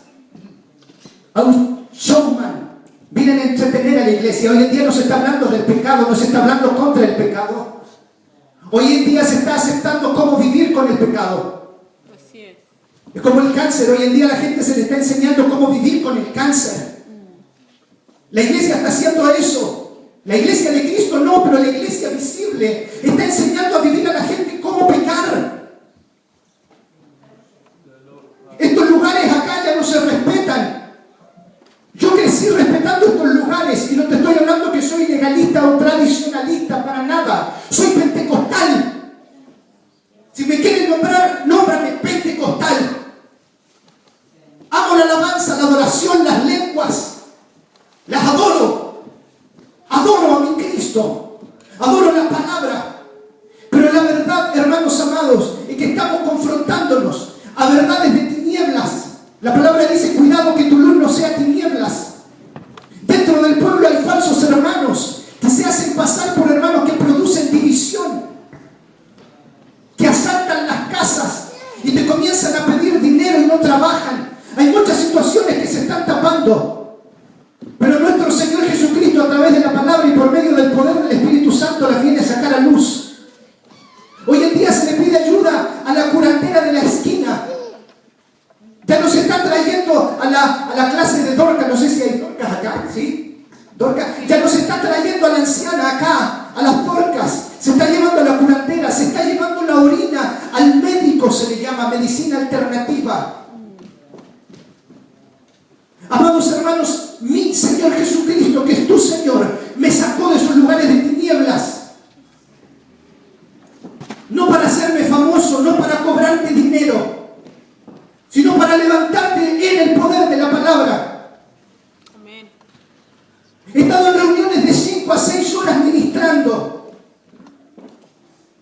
Hay un showman. Vienen a entretener a la iglesia. Hoy en día no se está hablando del pecado, no se está hablando contra el pecado. Hoy en día se está aceptando cómo vivir con el pecado. Así es. Es como el cáncer. Hoy en día a la gente se le está enseñando cómo vivir con el cáncer. La iglesia está haciendo eso. La iglesia de Cristo no, pero la iglesia visible está enseñando a vivir a la gente cómo pecar. nominalista o tradicionalista, para nada. Soy pentecostal. Si me quieren nombrar, nómbrame pentecostal. Amo la alabanza, la adoración, las lenguas. Las adoro. Adoro a mi Cristo. Adoro la palabra. Pero la verdad, hermanos amados, es que estamos confrontándonos a verdades de tinieblas. La palabra dice, cuidado que tu luz no sea tinieblas. Dentro del pueblo hay falsos hermanos que se hacen pasar por hermanos que producen división, que asaltan las casas y te comienzan a pedir dinero y no trabajan. Hay muchas situaciones que se están tapando, pero nuestro Señor Jesucristo, a través de la palabra y por medio del poder del Espíritu Santo, las viene a sacar a luz. Hoy en día se le pide ayuda a la curandera de la esquina. Ya nos están trayendo a la clase de Dorcas. No sé si hay Dorcas acá, ¿sí? Dorcas. Ya nos está trayendo a la anciana acá, a las Dorcas. Se está llevando a la curandera, se está llevando la orina al médico, se le llama medicina alternativa. Amados hermanos, mi Señor Jesucristo, que es tu Señor, me sacó de esos lugares de tinieblas. No para hacerme famoso, no para cobrarte dinero, sino para levantarte en el poder de la palabra. Amén. He estado en reuniones de 5 a 6 horas ministrando.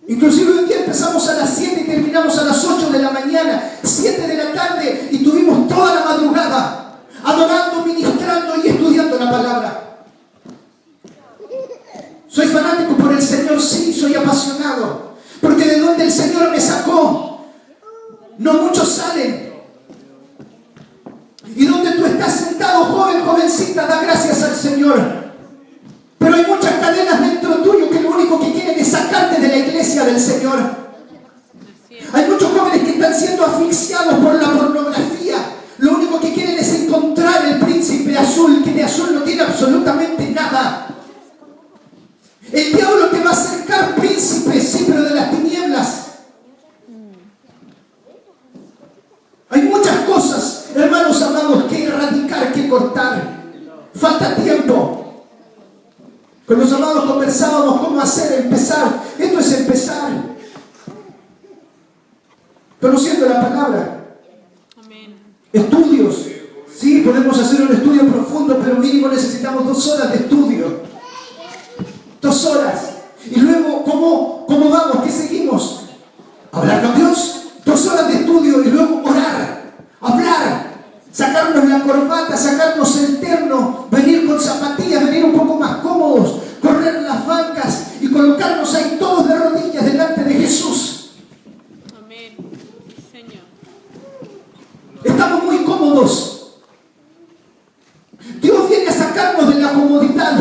Inclusive hoy día empezamos a las 7 y terminamos a las 8 de la mañana, 7 de la tarde, y tuvimos toda la madrugada adorando, ministrando y estudiando la palabra. ¿Soy fanático por el Señor? Sí, soy apasionado. Porque de donde el Señor me sacó, no muchos salen. Y donde tú estás sentado, joven, jovencita, da gracias al Señor. Pero hay muchas cadenas dentro tuyo que lo único que quieren es sacarte de la iglesia del Señor. Hay muchos jóvenes que están siendo asfixiados por la pornografía. Lo único que quieren es encontrar el príncipe azul, que de azul no tiene absolutamente nada. El diablo te va a acercar príncipe, sí, pero de las tinieblas. Hay muchas cosas, hermanos amados, que erradicar, que cortar. Falta tiempo. Con los amados conversábamos cómo hacer, empezar. Esto es empezar. Conociendo la palabra. Amén. Estudios. Sí, podemos hacer un estudio profundo, pero mínimo necesitamos 2 horas de estudio. 2 horas. Y luego, ¿cómo vamos? ¿Qué seguimos? Hablar con Dios. 2 horas de estudio y luego orar, hablar, sacarnos la corbata, sacarnos el terno, venir con zapatillas, venir un poco más cómodos, correr las bancas y colocarnos ahí todos de rodillas delante de Jesús. Amén. Señor. Estamos muy cómodos. Dios viene a sacarnos de la comodidad.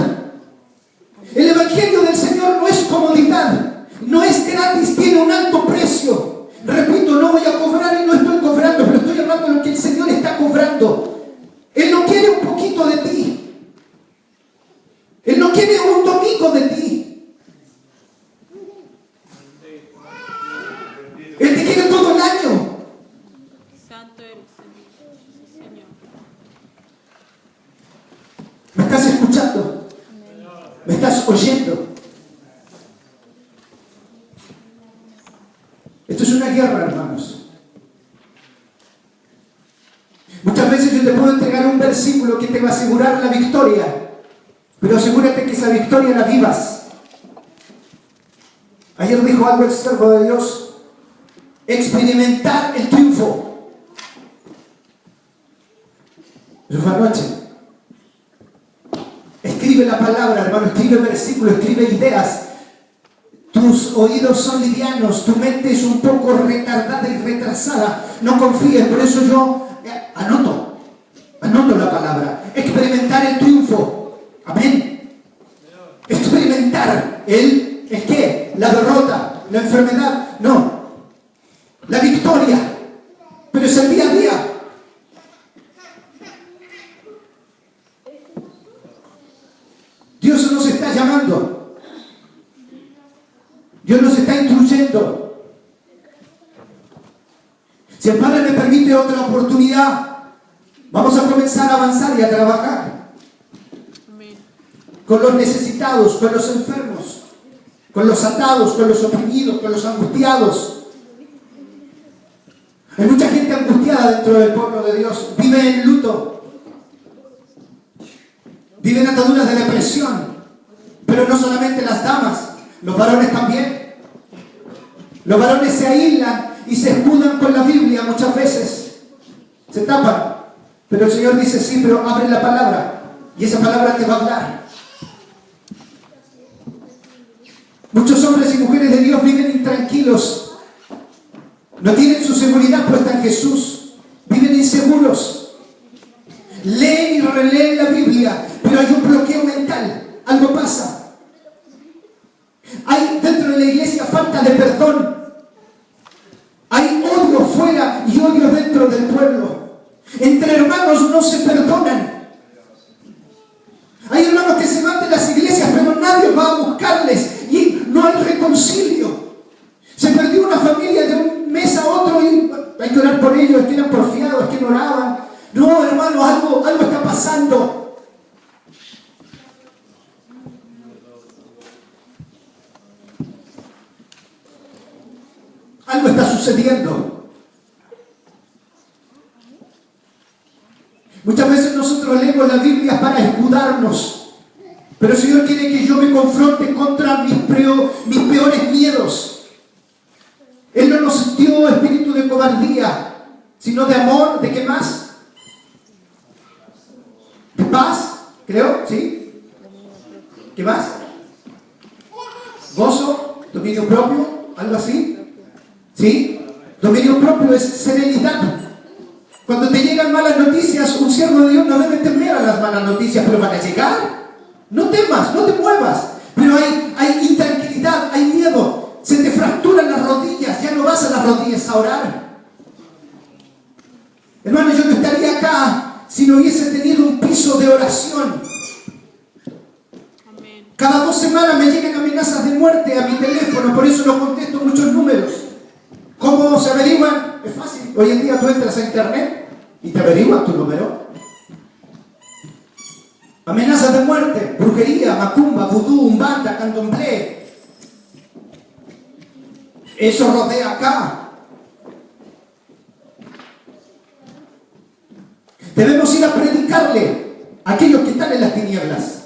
El Evangelio del Señor no es comodidad, no es gratis, tiene un alto precio. Repito, no voy a cobrar y no estoy cobrando, pero estoy hablando de lo que el Señor está cobrando. Él no quiere un poquito de ti. Él no quiere un domingo de ti. Él te quiere todo el año. Santo eres, Señor. Sí, Señor. ¿Me estás escuchando? ¿Me estás oyendo? Esto es una guerra, hermanos. Muchas veces yo te puedo entregar un versículo que te va a asegurar la victoria, pero asegúrate que esa victoria la vivas. Ayer dijo algo el siervo de Dios: experimentar el triunfo. Eso fue anoche. Escribe la palabra, hermano, escribe versículos, escribe ideas. Tus oídos son livianos, tu mente es un poco retardada y retrasada. No confíes, por eso yo anoto la palabra. Experimentar el triunfo. Amén. Experimentar ¿el qué? La derrota, la enfermedad. No. La victoria. Pero es el día a día. Dios nos está llamando. Dios nos está instruyendo. Si el Padre me permite otra oportunidad, vamos a comenzar a avanzar y a trabajar. Amén. con los necesitados, con los enfermos, con los atados, con los oprimidos, con los angustiados. Hay mucha gente angustiada dentro del pueblo de Dios. Vive en luto. Vive en ataduras de depresión. Pero no solamente las damas, los varones también. Los varones se aíslan y se escudan con la Biblia muchas veces. Se tapan. Pero el Señor dice, sí, pero abre la palabra. Y esa palabra te va a hablar. Muchos hombres y mujeres de Dios viven intranquilos. No tienen su seguridad puesta en Jesús. Viven inseguros. Leen y releen la Biblia, pero hay un bloqueo mental. Algo pasa. Hay dentro de la iglesia falta de perdón. Hay odio fuera y odio dentro del pueblo. Entre hermanos no se perdonan. Hay hermanos que se van de las iglesias, pero nadie va a buscarles y no hay reconcilio. Se perdió una familia de un mes a otro y hay que orar por ellos, es que eran porfiados, es que no oraban. No, hermano, algo está pasando. Algo está sucediendo. Muchas veces nosotros leemos la Biblia para escudarnos, pero el Señor quiere que yo me confronte contra mis peores miedos. Él no nos dio espíritu de cobardía, sino de amor. ¿De qué más? ¿De paz? Creo, ¿sí? ¿Qué más? ¿Gozo? ¿Dominio propio? ¿Algo así? ¿Sí? Dominio propio es serenidad. Cuando te llegan malas noticias, un siervo de Dios no debe temer a las malas noticias, pero van a llegar. No temas, no te muevas. Pero hay intranquilidad, hay miedo. Se te fracturan las rodillas, ya no vas a las rodillas a orar. Hermano, yo no estaría acá si no hubiese tenido un piso de oración. Amén. Cada 2 semanas me llegan amenazas de muerte a mi teléfono, por eso no contesto muchos números. ¿Cómo se averiguan? Es fácil. Hoy en día tú entras a internet y te averiguan tu número. Amenazas de muerte, brujería, macumba, vudú, umbanda, candomblé. Eso rodea acá. Debemos ir a predicarle a aquellos que están en las tinieblas.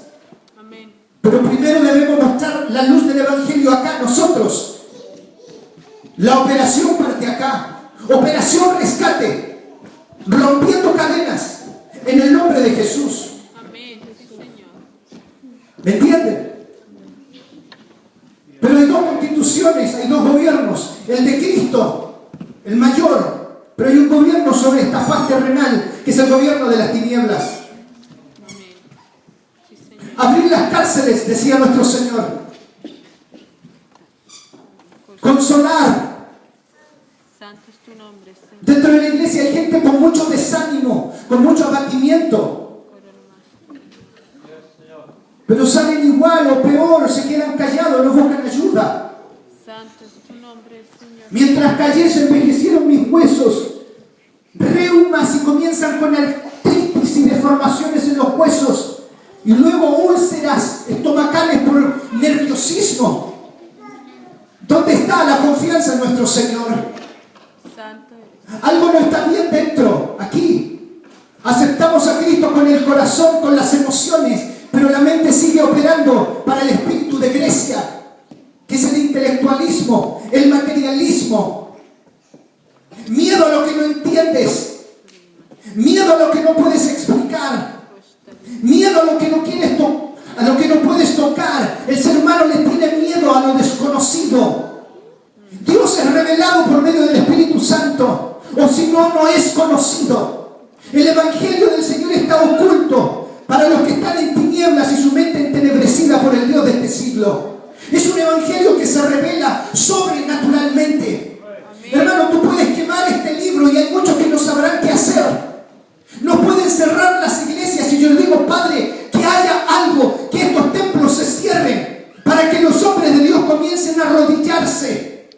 Amén. Pero primero debemos mostrar la luz del Evangelio acá, nosotros. La operación parte acá. Operación rescate. Rompiendo cadenas. En el nombre de Jesús. Amén. Sí, Señor. ¿Me entienden? Pero hay 2 constituciones, hay 2 gobiernos. El de Cristo, el mayor. Pero hay un gobierno sobre esta faz terrenal, que es el gobierno de las tinieblas. Amén. Sí, Señor. Abrir las cárceles, decía nuestro Señor. Consolar. Santo es tu nombre, Señor. Dentro de la iglesia hay gente con mucho desánimo, con mucho abatimiento. Pero salen igual o peor, se quedan callados, no buscan ayuda. Santo es tu nombre, Señor. Mientras callé se envejecieron mis huesos, reumas y comienzan con artritis y deformaciones en los huesos. Y luego úlceras estomacales por nerviosismo. ¿Dónde está la confianza en nuestro Señor? Santo eres. Algo no está bien dentro, aquí. Aceptamos a Cristo con el corazón, con las emociones, pero la mente sigue operando para el espíritu de Grecia, que es el intelectualismo, el materialismo. Miedo a lo que no entiendes. Miedo a lo que no puedes explicar. Miedo a lo que no quieres tocar. A lo que no puedes tocar. El ser humano le tiene miedo a lo desconocido. Dios es revelado por medio del Espíritu Santo, o si no, no es conocido. El Evangelio del Señor está oculto para los que están en tinieblas y su mente entenebrecida por el Dios de este siglo. Es un Evangelio que se revela sobrenaturalmente. Hermano, tú puedes quemar este libro y hay muchos que no sabrán qué hacer. No pueden cerrar las iglesias y yo le digo, Padre, que haya algo, que estos templos se cierren para que los hombres de Dios comiencen a arrodillarse.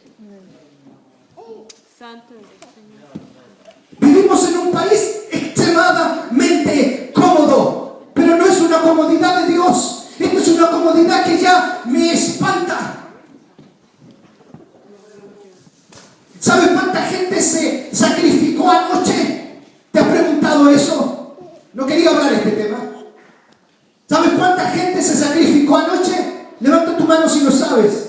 Santo eres, Señor. Vivimos en un país extremadamente cómodo, pero no es una comodidad de Dios. Esto una comodidad que ya me espanta. ¿Sabes cuánta gente se sacrificó anoche? ¿Te has preguntado eso? No quería hablar de este tema. ¿Sabes cuánta gente se sacrificó anoche? Levanta tu mano si lo sabes.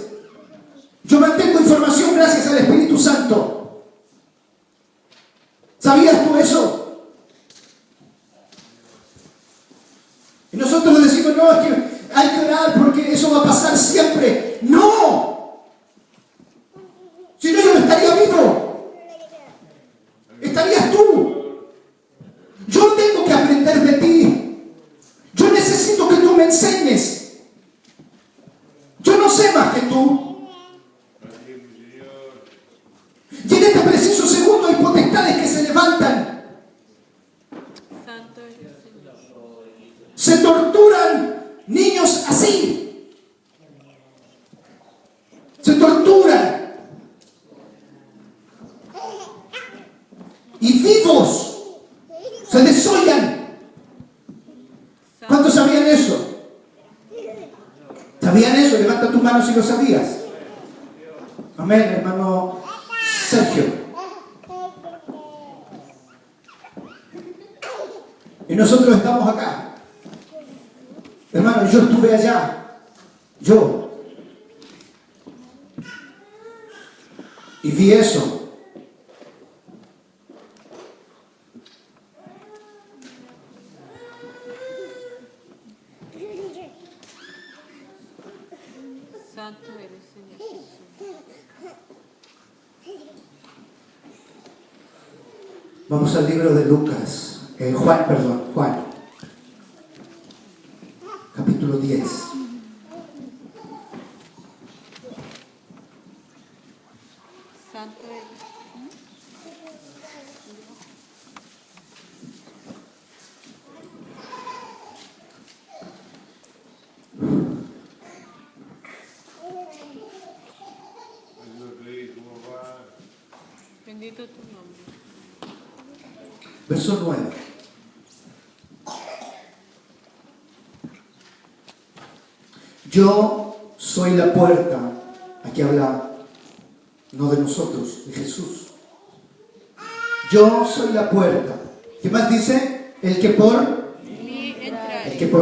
Yo mantengo información gracias al Espíritu Santo. ¿Sabías tú eso? Y nosotros decimos, no, es que hay que orar porque eso va a pasar siempre. ¡No! Si no, yo no estaría vivo. Estarías tú. Yo tengo que aprender de ti. Yo necesito que tú me enseñes. Yo no sé más que tú. Y en este preciso segundo hay potestades que se levantan. Santo eres, Señor. Se torturan niños así. Se torturan. Y vivos se desollan. ¿Cuántos sabían eso? ¿Sabían eso? Levanta tu mano si lo sabías. Amén, hermano Sergio. Y nosotros estamos acá. Hermano, yo estuve allá. Y vi eso. Santo eres, Señor Jesús. Vamos al libro de Lucas. Juan. Capítulo 10. Santo eres. Bendito tu nombre. Verso 9. Yo soy la puerta. Aquí habla no de nosotros, de Jesús. Yo soy la puerta. ¿Qué más dice? El que por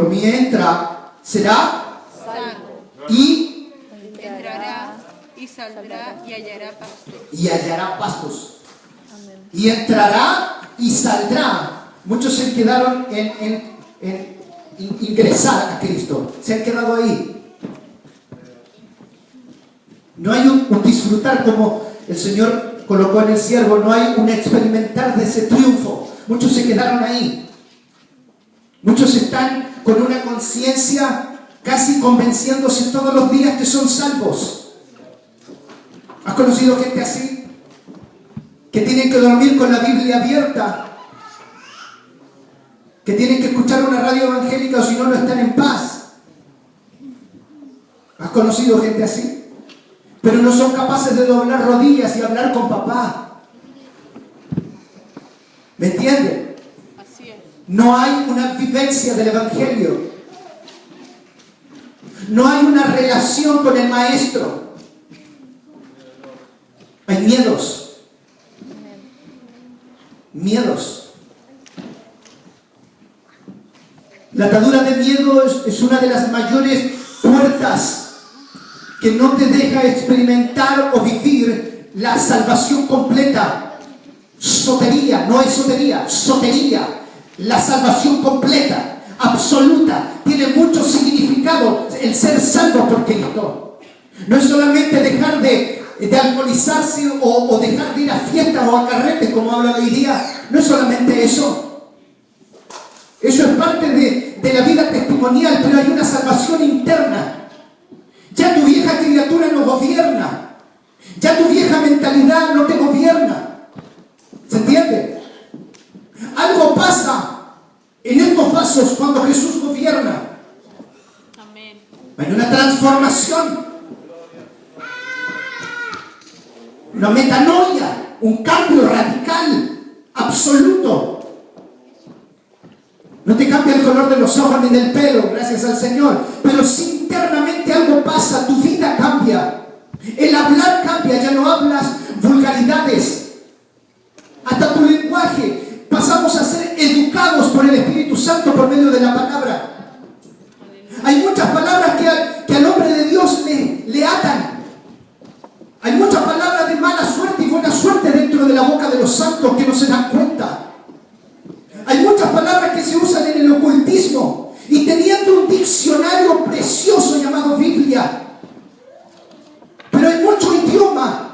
mí entra será salvo. y Entrará y saldrá y hallará pastor. hallará pastos. Y entrará y saldrá. Muchos se quedaron en ingresar a Cristo. Se han quedado ahí. No hay un disfrutar como el Señor colocó en el siervo. No hay un experimentar de ese triunfo. Muchos se quedaron ahí. Muchos están con una conciencia casi convenciéndose todos los días que son salvos. ¿Has conocido gente así? Que tienen que dormir con la Biblia abierta, que tienen que escuchar una radio evangélica o si no, no están en paz. ¿Has conocido gente así? Pero no son capaces de doblar rodillas y hablar con papá. ¿Me entienden? Así es. No hay una vivencia del evangelio. No hay una relación con el maestro. Hay miedos. La atadura de miedo es una de las mayores puertas que no te deja experimentar o vivir la salvación completa. Sotería, no es sotería, sotería. La salvación completa, absoluta, tiene mucho significado el ser salvo por Cristo. No es solamente dejar de alcoholizarse o dejar de ir a fiestas o a carretes como habla hoy día. No es solamente eso. Eso es parte de la vida testimonial, pero hay una salvación interna. Ya tu vieja criatura no gobierna. Ya tu vieja mentalidad no te gobierna. ¿Se entiende? Algo pasa en estos pasos cuando Jesús gobierna. Amén. Hay una transformación. Una metanoia, un cambio radical, absoluto. No te cambia el color de los ojos ni del pelo, gracias al Señor, pero sí internamente algo pasa, tu vida cambia. El hablar cambia, ya no hablas vulgaridades. Hasta tu lenguaje. Pasamos a ser educados por el Espíritu Santo por medio de la palabra. Hay muchas palabras que al hombre de Dios le atan. Hay muchas palabras de mala suerte y buena suerte dentro de la boca de los santos que no se dan cuenta. Hay muchas palabras que se usan en el ocultismo y teniendo un diccionario precioso llamado Biblia. Pero hay mucho idioma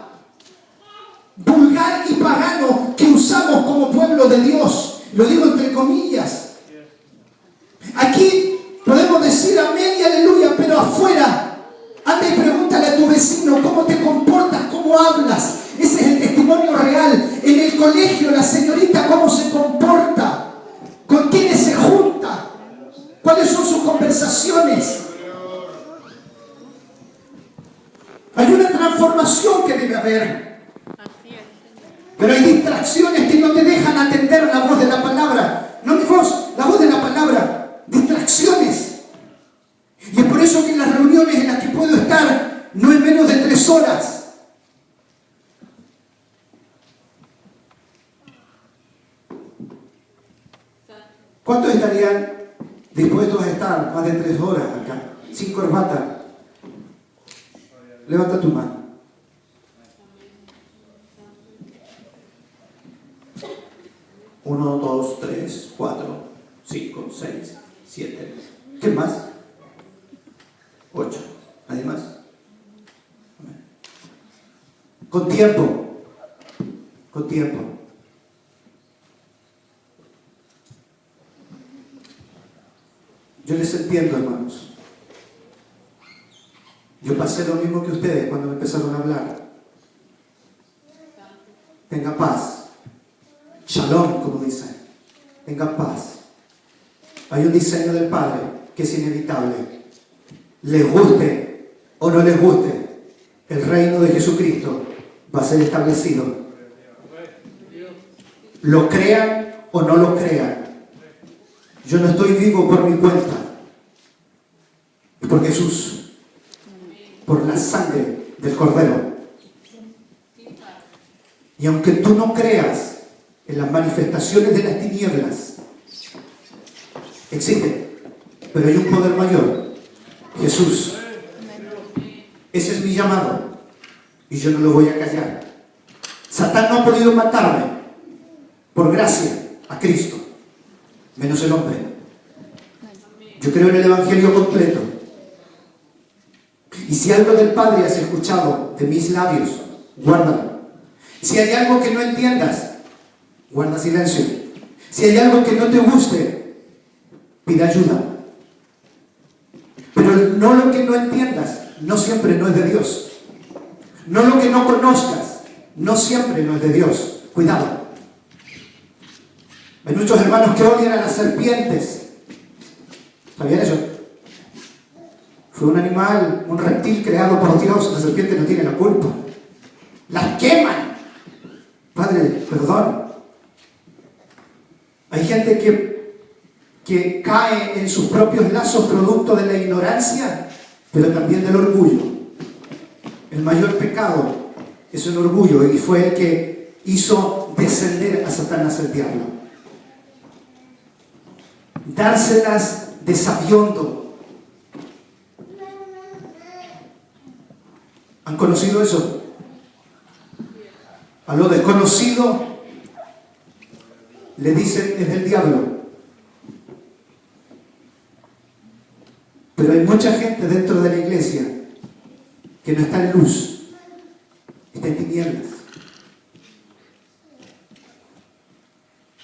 vulgar y pagano que usamos como pueblo de Dios. Lo digo entre comillas. Aquí podemos decir amén y aleluya, pero afuera, anda y pregúntale a tu vecino cómo te comportas, cómo hablas. Ese es el testimonio real. En el colegio, la señorita cómo se comporta, con quiénes se junta, cuáles son sus conversaciones. Hay una transformación que debe haber. Pero hay distracciones que no te dejan atender la voz de la palabra. No mi voz, la voz de la palabra. Distracciones. Y es por eso que en las reuniones en las que puedo estar no es menos de 3 horas. ¿Cuántos estarían dispuestos a estar más de 3 horas acá? Sin corbata. Levanta tu mano. Uno, 2, 3, 4, 5, 6, 7. ¿Qué más? 8. ¿Nadie más? Con tiempo. Con tiempo. Yo les entiendo, hermanos. Yo pasé lo mismo que ustedes cuando me empezaron a hablar. Tenga paz. Shalom, como dicen. Tenga paz. Hay un diseño del Padre que es inevitable. Les guste o no les guste, el reino de Jesucristo va a ser establecido. Lo crean o no lo crean. Yo no estoy vivo por mi cuenta. Es por Jesús. Por la sangre del Cordero. Y aunque tú no creas en las manifestaciones de las tinieblas, existen, pero hay un poder mayor, Jesús. Ese es mi llamado y yo no lo voy a callar. Satán no ha podido matarme por gracia a Cristo, menos el hombre. Yo creo en el Evangelio completo. Y si algo del Padre has escuchado de mis labios, guárdalo. Si hay algo que no entiendas, guarda silencio. Si hay algo que no te guste, pide ayuda. Pero no lo que no entiendas, no siempre no es de Dios. No lo que no conozcas, no siempre no es de Dios. Cuidado. Hay muchos hermanos que odian a las serpientes. ¿Sabían eso? Fue un animal, un reptil creado por Dios. La serpiente no tiene la culpa. Las queman. Padre, perdón. Hay gente que cae en sus propios lazos producto de la ignorancia, pero también del orgullo. El mayor pecado es el orgullo y fue el que hizo descender a Satanás el diablo. Dárselas de sabiondo. ¿Han conocido eso? A lo desconocido le dicen es del diablo. Pero hay mucha gente dentro de la iglesia que no está en luz, está en tinieblas.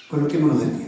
Coloquémonos de pie.